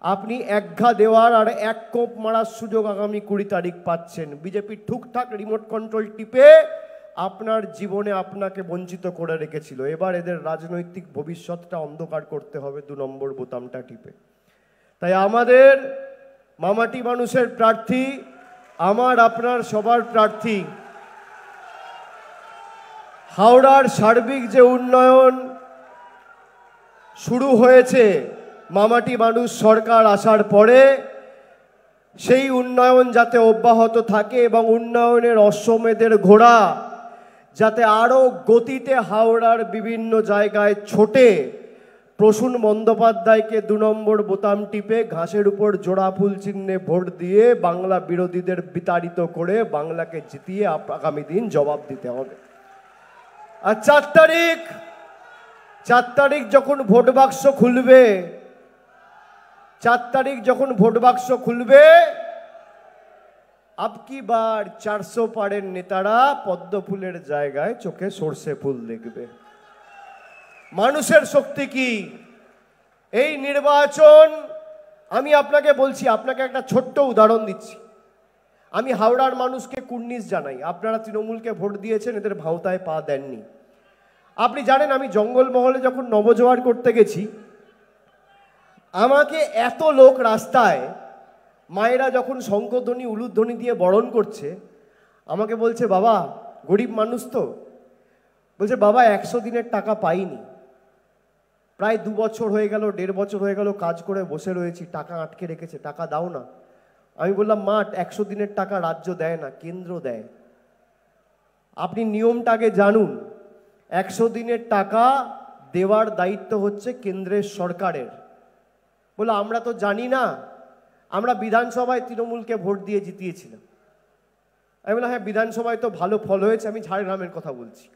A: আপনি একঘা দেওয়ার আর এক কোপ মারার সুযোগ আগামী 20 তারিখ পাচ্ছেন। বিজেপি ঠুকঠাক রিমোট কন্ট্রোল টিপে আপনার জীবনে আপনাকে বঞ্চিত করে রেখেছিল। এবার এদের রাজনৈতিক ভবিষ্যৎটা অন্ধকার করতে হবে 2 নম্বর বোতামটা টিপে। তাই আমাদের মামাটি মানুষের প্রার্থী, আমার আপনার সবার প্রার্থী, হাওড়ার সার্বিক যে উন্নয়ন শুরু হয়েছে মামাটি মানুষ সরকার আসার পরে, সেই উন্নয়ন যাতে অব্যাহত থাকে এবং উন্নয়নের অশ্বমেধের ঘোড়া যাতে আরও গতিতে হাওড়ার বিভিন্ন জায়গায় ছোটে, প্রসূন বন্দ্যোপাধ্যায়কে 2 নম্বর বোতাম টিপে ঘাসের উপর জোড়া ফুল চিহ্নে ভোট দিয়ে বাংলা বিরোধীদের বিতাড়িত করে বাংলাকে জিতিয়ে আগামী দিন জবাব দিতে হবে। আর 4 তারিখ যখন ভোট বাক্স খুলবে, 4 তারিখ যখন ভোট বাক্স খুলবে, আপকি বার 400 পারের নেতারা পদ্ম ফুলের জায়গায় চোখে সর্ষে ফুল দেখবে। মানুষের শক্তি কি? এই নির্বাচন, আমি আপনাকে বলছি, আপনাকে একটা ছোট্ট উদাহরণ দিচ্ছি। আমি হাওড়ার মানুষকে কুর্নিশ জানাই, আপনারা তৃণমূলকে ভোট দিয়েছেন, এদের ভাওতায় পা দেননি। আপনি জানেন আমি জঙ্গলমহলে যখন নবজোয়ার করতে গেছি, আমাকে এত লোক রাস্তায়, মায়েরা যখন শঙ্খধ্বনি উলুধ্বনি দিয়ে বরণ করছে, আমাকে বলছে বাবা, গরিব মানুষ তো, বলছে বাবা 100 দিনের টাকা পাইনি, প্রায় 2 বছর হয়ে গেল, 1.5 বছর হয়ে গেল কাজ করে বসে রয়েছি, টাকা আটকে রেখেছে, টাকা দাও না। আমি বললাম মা, 100 দিনের টাকা রাজ্য দেয় না, কেন্দ্র দেয়। আপনি নিয়মটা আগে জানুন। 100 দিনের টাকা দেওয়ার দায়িত্ব হচ্ছে কেন্দ্রের সরকারের। বলে আমরা তো জানি না, আমরা বিধানসভায় তৃণমূলকে ভোট দিয়ে জিতিয়েছিলাম। আমি বললাম হ্যাঁ, বিধানসভায় তো ভালো ফল হয়েছে, আমি ঝাড়গ্রামের কথা বলছি।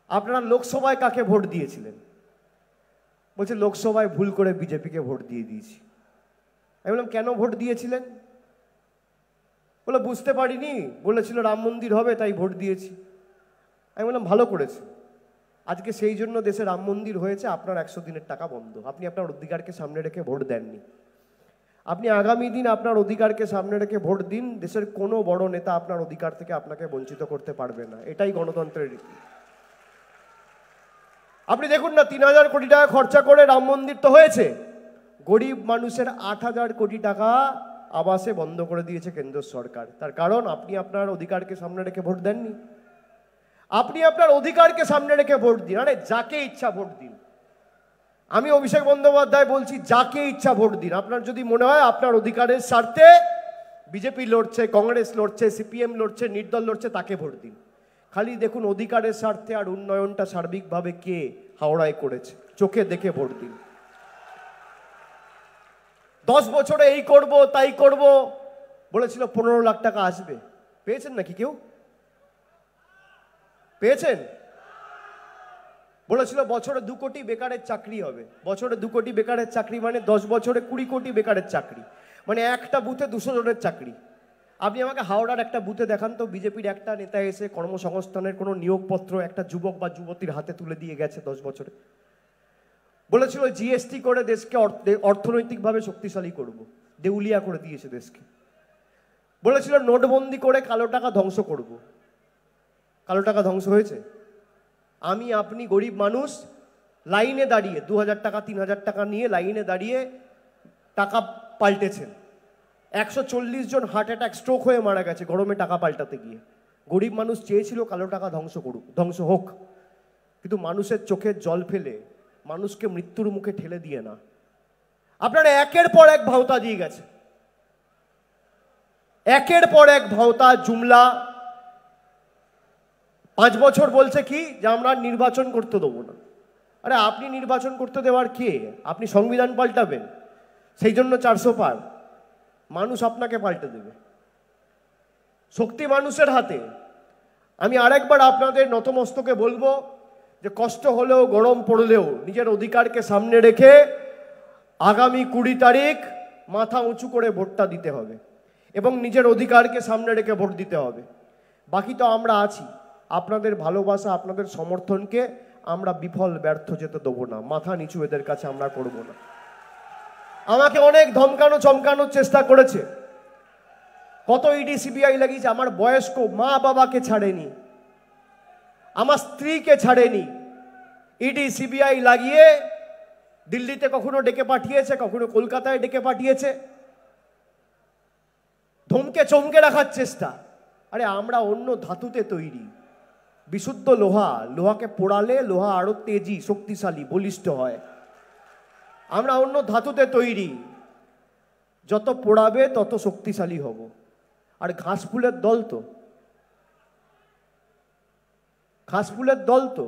A: আপনারা লোকসভায় কাকে ভোট দিয়েছিলেন? বলছে লোকসভায় ভুল করে বিজেপিকে ভোট দিয়ে দিয়েছি। আমি বললাম কেন ভোট দিয়েছিলেন? বলে বুঝতে পারিনি, বলেছিল রাম মন্দির হবে তাই ভোট দিয়েছি। আমি বললাম ভালো করেছে, আজকে সেই জন্য দেশে রাম মন্দির হয়েছে, আপনার 100 দিনের টাকা বন্ধ। আপনি আপনার অধিকারকে সামনে রেখে ভোট দেননি। আপনি আগামী দিন আপনার অধিকারকে সামনে রেখে ভোট দিন, দেশের কোনো বড় নেতা আপনার অধিকার থেকে আপনাকে বঞ্চিত করতে পারবে না। এটাই গণতন্ত্রের রীতি। আপনি দেখুন না, 3000 কোটি টাকা খরচা করে রাম মন্দির তো হয়েছে, গরিব মানুষের 8000 কোটি টাকা আবাসে বন্ধ করে দিয়েছে কেন্দ্র সরকার। তার কারণ আপনি আপনার অধিকারকে সামনে রেখে ভোট দেননি। আপনি আপনার অধিকারকে সামনে রেখে ভোট দিন, আরে যাকে ইচ্ছা ভোট দিন। আমি অভিষেক বন্দ্যোপাধ্যায় বলছি, যাকে ইচ্ছা ভোট দিন। আপনার যদি মনে হয় আপনার অধিকারের স্বার্থে বিজেপি লড়ছে, কংগ্রেস লড়ছে, সিপিএম লড়ছে, নির্দল লড়ছে, তাকে ভোট দিন। খালি দেখুন অধিকারের স্বার্থে আর উন্নয়নটা সার্বিকভাবে কে হাওড়ায় করেছে, চোখে দেখে ভোট দিন। 10 বছরে এই করব তাই করব বলেছিল, 15 লাখ টাকা আসবে, পেয়েছেন নাকি কেউ? পেয়েছেন? বলেছিল বছরে 2 কোটি বেকারের চাকরি হবে। বছরে 2 কোটি বেকারের চাকরি মানে 10 বছরে 20 কোটি বেকারের চাকরি, মানে একটা বুথে 200 জনের চাকরি। আপনি আমাকে হাওড়ার একটা বুথে দেখান তো বিজেপির একটা নেতা এসে কর্মসংস্থানের কোনো নিয়োগপত্র একটা যুবক বা যুবতীর হাতে তুলে দিয়ে গেছে 10 বছরে। বলেছিল জিএসটি করে দেশকে অর্থনৈতিকভাবে শক্তিশালী করব, দেউলিয়া করে দিয়েছে দেশকে। বলেছিল নোটবন্দি করে কালো টাকা ধ্বংস করব, কালো টাকা ধ্বংস হয়েছে। আমি আপনি গরিব মানুষ লাইনে দাঁড়িয়ে 2000 টাকা 3000 টাকা নিয়ে লাইনে দাঁড়িয়ে টাকা পাল্টেছেন। 140 জন হার্ট অ্যাটাক স্ট্রোক হয়ে মারা গেছে গরমে টাকা পাল্টাতে গিয়ে। গরিব মানুষ চেয়েছিল কালো টাকা ধ্বংস হোক। কিন্তু মানুষের চোখের জল ফেলে মানুষকে মৃত্যুর মুখে ঠেলে দিয়ে না। আপনারা একের পর এক ভাওতা দিয়ে গেছে, একের পর এক ভাওতা জুমলা। 5 বছর বলছে কি যে আমরা নির্বাচন করতে দেবো না। আরে আপনি নির্বাচন করতে দেওয়ার কে? আপনি সংবিধান পাল্টাবেন, সেই জন্য 400 পার। মানুষ আপনাকে পাল্টে দেবে, শক্তি মানুষের হাতে। আমি আরেকবার আপনাদের নতমস্তকে বলবো যে কষ্ট হলেও গরম পড়লেও নিজের অধিকারকে সামনে রেখে আগামী 20 তারিখ মাথা উঁচু করে ভোটটা দিতে হবে এবং নিজের অধিকারকে সামনে রেখে ভোট দিতে হবে। বাকি তো আমরা আছি, আপনাদের ভালোবাসা, আপনাদের সমর্থনকে আমরা বিফল ব্যর্থ যেতে দেবো না। মাথা নিচু এদের কাছে আমরা করব না। আমাকে অনেক ধমকানো চমকানোর চেষ্টা করেছে, কত ইডি সিবিআই লাগিয়েছে। আমার বয়স্ক মা বাবাকে ছাড়েনি, আমার স্ত্রীকে ছাড়েনি। ইডি সিবিআই লাগিয়ে দিল্লিতে কখনো ডেকে পাঠিয়েছে, কখনো কলকাতায় ডেকে পাঠিয়েছে, ধমকে চমকে রাখার চেষ্টা। আরে আমরা অন্য ধাতুতে তৈরি, বিশুদ্ধ লোহা, লোহাকে পোড়ালে লোহা আরো তেজি, শক্তিশালী, বলিষ্ঠ হয়। আমরা অন্য ধাতুতে তৈরি, যত পোড়াবে তত শক্তিশালী হব। আর ঘাস ফুলের দল তো, ঘাস ফুলের দল তো,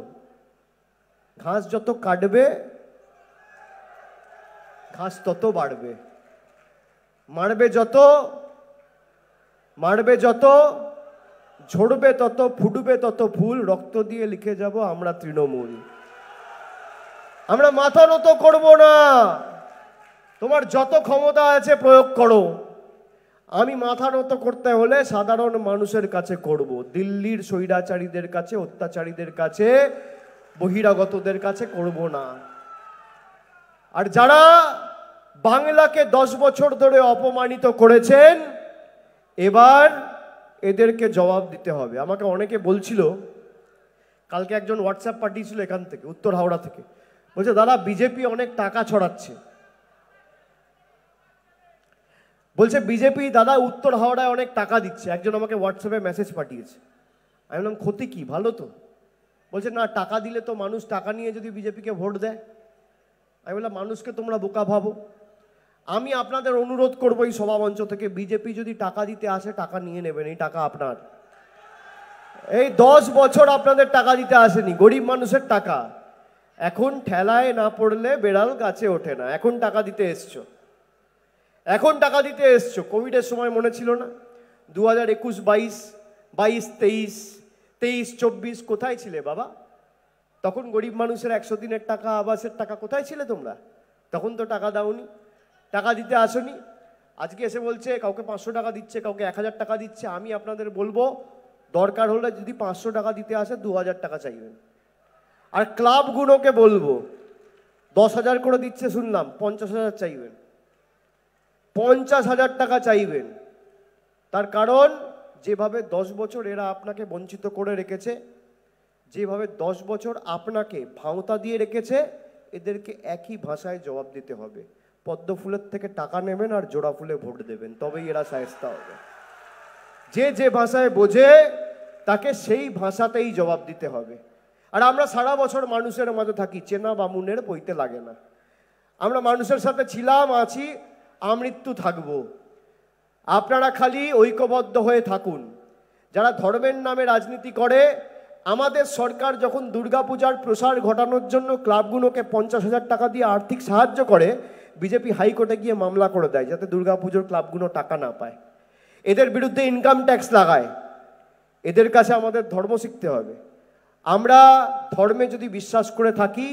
A: ঘাস যত কাটবে ঘাস তত বাড়বে, মারবে যত, মারবে যত, ঝরবে তত, ফুটবে তত ফুল। রক্ত দিয়ে লিখে যাব আমরা তৃণমূল। আমরা মাথা নত করব না। তোমার যত ক্ষমতা আছে প্রয়োগ করো, আমি মাথা নত করতে হলে সাধারণ মানুষের কাছে করব। দিল্লির স্বৈরাচারীদের কাছে, অত্যাচারীদের কাছে, বহিরাগতদের কাছে করব না। আর যারা বাংলাকে 10 বছর ধরে অপমানিত করেছেন, এবার এদেরকে জবাব দিতে হবে। আমাকে অনেকে বলছিল, কালকে একজন হোয়াটসঅ্যাপ পাঠিয়েছিল এখান থেকে, উত্তর হাওড়া থেকে, বলছে দাদা বিজেপি অনেক টাকা ছড়াচ্ছে। বলছে বিজেপি দাদা উত্তর হাওড়ায় অনেক টাকা দিচ্ছে। একজন আমাকে হোয়াটসঅ্যাপে মেসেজ পাঠিয়েছে। আমি বললাম ক্ষতি কি, ভালো তো। বলছে না, টাকা দিলে তো মানুষ টাকা নিয়ে যদি বিজেপিকে ভোট দেয়। আমি বললাম মানুষকে তোমরা বোকা ভাবো। আমি আপনাদের অনুরোধ করবো এই সভামঞ্চ থেকে, বিজেপি যদি টাকা দিতে আসে টাকা নিয়ে নেবেন, এই টাকা আপনার। এই 10 বছর আপনাদের টাকা দিতে আসেনি, গরিব মানুষের টাকা। এখন ঠেলায় না পড়লে বেড়াল গাছে ওঠে না। এখন টাকা দিতে এসছো, এখন টাকা দিতে এসছো। কোভিডের সময় মনে ছিল না? 2021, 22, 23, 23, 24 কোথায় ছিলে বাবা? তখন গরিব মানুষের 100 দিনের টাকা, আবাসের টাকা কোথায় ছিলে তোমরা? তখন তো টাকা দাওনি, টাকা দিতে আসনি। আজকে এসে বলছে কাউকে 500 টাকা দিচ্ছে, কাউকে 1000 টাকা দিচ্ছে। আমি আপনাদের বলবো দরকার হলে যদি 500 টাকা দিতে আসে 2000 টাকা চাইবেন। আর ক্লাবগুলোকে বলবো 10,000 করে দিচ্ছে শুনলাম, 50,000 চাইবেন, 50,000 টাকা চাইবেন। তার কারণ যেভাবে 10 বছর এরা আপনাকে বঞ্চিত করে রেখেছে, যেভাবে 10 বছর আপনাকে ভাওতা দিয়ে রেখেছে, এদেরকে একই ভাষায় জবাব দিতে হবে। পদ্ম ফুলের থেকে টাকা নেবেন আর জোড়া ফুলে ভোট দেবেন, তবেই এরা শায়েস্তা হবে। যে যে ভাষায় বোঝে তাকে সেই ভাষাতেই জবাব দিতে হবে। আর আমরা সারা বছর মানুষের মাঝে থাকি, চেনা বামুনের বইতে লাগে না। আমরা মানুষের সাথে ছিলাম, আছি, আমৃত্যু থাকবো। আপনারা খালি ঐক্যবদ্ধ হয়ে থাকুন। যারা ধর্মের নামে রাজনীতি করে, আমাদের সরকার যখন দুর্গাপূজার প্রসার ঘটানোর জন্য ক্লাবগুলোকে 50,000 টাকা দিয়ে আর্থিক সাহায্য করে, বিজেপি হাইকোর্টে গিয়ে মামলা করে দেয় যাতে দুর্গাপুজোর ক্লাবগুলো টাকা না পায়। এদের বিরুদ্ধে ইনকাম ট্যাক্স লাগায়। এদের কাছে আমাদের ধর্ম শিখতে হবে। আমরা ধর্মে যদি বিশ্বাস করে থাকি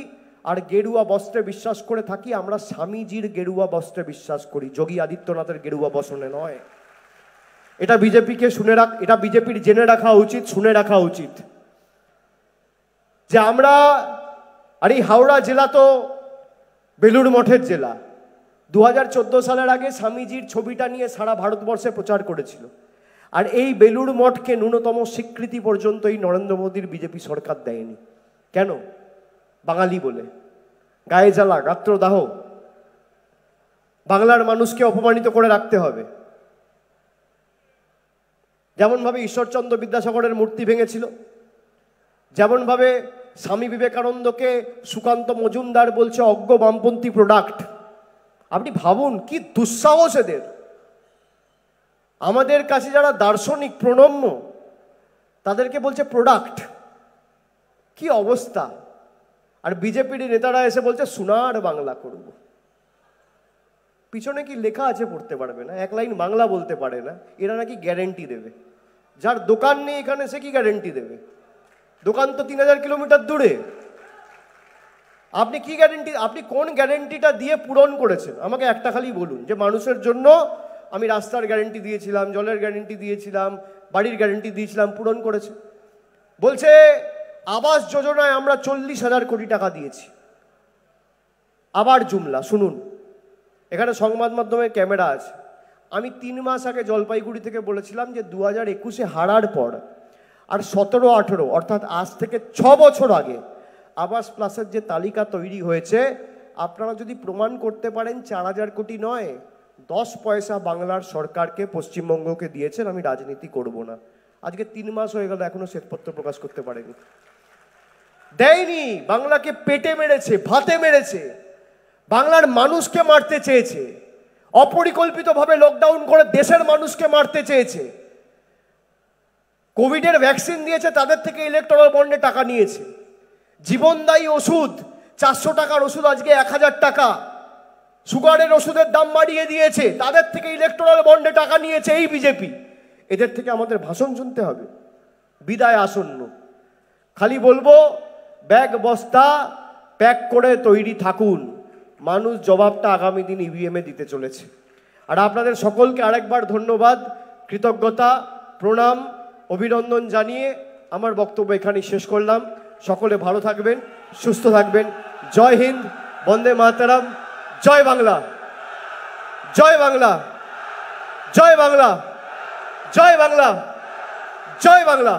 A: আর গেরুয়া বস্ত্রে বিশ্বাস করে থাকি, আমরা স্বামীজির গেরুয়া বস্ত্রে বিশ্বাস করি, যোগী আদিত্যনাথের গেরুয়া বসনে নয়। এটা বিজেপিকে এটা বিজেপির জেনে রাখা উচিত, শুনে রাখা উচিত যে আমরা, আর এই হাওড়া জেলা তো বেলুড় মঠের জেলা। 2014 সালের আগে স্বামীজির ছবিটা নিয়ে সারা ভারতবর্ষে প্রচার করেছিল। আর এই বেলুড় মঠকে ন্যূনতম স্বীকৃতি পর্যন্ত এই নরেন্দ্র মোদীর বিজেপি সরকার দেয়নি। কেন? বাঙালি বলে, গায়ে জ্বালা, গাত্রদাহ, বাংলার মানুষকে অপমানিত করে রাখতে হবে। যেমনভাবে ঈশ্বরচন্দ্র বিদ্যাসাগরের মূর্তি ভেঙেছিল, যেমনভাবে স্বামী বিবেকানন্দকে সুকান্ত মজুমদার বলছে অজ্ঞ বামপন্থী প্রোডাক্ট। আপনি ভাবুন কি দুঃসাহস এদের। আমাদের কাছে যারা দার্শনিক প্রণম্য তাদেরকে বলছে প্রোডাক্ট। কি অবস্থা। আর বিজেপির নেতারা এসে বলছে সোনার বাংলা করব। পিছনে কি লেখা আছে পড়তে পারবে না, এক লাইন বাংলা বলতে পারে না, এরা নাকি গ্যারেন্টি দেবে। যার দোকান নেই এখানে সে কি গ্যারেন্টি দেবে? দোকান তো 3000 কিলোমিটার দূরে। আপনি কি গ্যারেন্টি, আপনি কোন গ্যারেন্টিটা দিয়ে পূরণ করেছেন? আমাকে একটা খালি বলুন যে মানুষের জন্য আমি রাস্তার গ্যারেন্টি দিয়েছিলাম, জলের গ্যারেন্টি দিয়েছিলাম, বাড়ির গ্যারেন্টি দিয়েছিলাম, পূরণ করেছে। বলছে আবাস যোজনায় আমরা 40,000 কোটি টাকা দিয়েছি। আবার জুমলা শুনুন, এখানে সংবাদ মাধ্যমের ক্যামেরা আছে। আমি 3 মাস আগে জলপাইগুড়ি থেকে বলেছিলাম যে 2021-এ হারার পর আর 17-18 অর্থাৎ আজ থেকে 6 বছর আগে আবাস প্লাসের যে তালিকা তৈরি হয়েছে, আপনারা যদি প্রমাণ করতে পারেন 4,000 কোটি নয় 10 পয়সা বাংলার সরকারকে পশ্চিমবঙ্গকে দিয়েছেন, আমি রাজনীতি করব না। আজকে 3 মাস হয়ে গেল এখনো শ্বেতপত্র প্রকাশ করতে পারেনি। দেয়নি। বাংলাকে পেটে মেরেছে, ভাতে মেরেছে, বাংলার মানুষকে মারতে চেয়েছে, অপরিকল্পিতভাবে লকডাউন করে দেশের মানুষকে মারতে চেয়েছে। কোভিডের ভ্যাকসিন দিয়েছে, তাদের থেকে ইলেকট্রাল বন্ডে টাকা নিয়েছে। জীবনদায়ী ওষুধ 400 টাকার ওষুধ আজকে 1000 টাকা। সুগারের ওষুধের দাম বাড়িয়ে দিয়েছে, তাদের থেকে ইলেকট্রাল বন্ডে টাকা নিয়েছে এই বিজেপি। এদের থেকে আমাদের ভাষণ শুনতে হবে? বিদায় আসন্ন। খালি বলবো ব্যাগ বস্তা প্যাক করে তৈরি থাকুন, মানুষ জবাবটা আগামী দিন ইভিএমে দিতে চলেছে। আর আপনাদের সকলকে আরেকবার ধন্যবাদ, কৃতজ্ঞতা, প্রণাম, অভিনন্দন জানিয়ে আমার বক্তব্য এখানেই শেষ করলাম। সকলে ভালো থাকবেন, সুস্থ থাকবেন। জয় হিন্দ, বন্দে মাতরম, জয় বাংলা, জয় বাংলা, জয় বাংলা, জয় বাংলা, জয় বাংলা।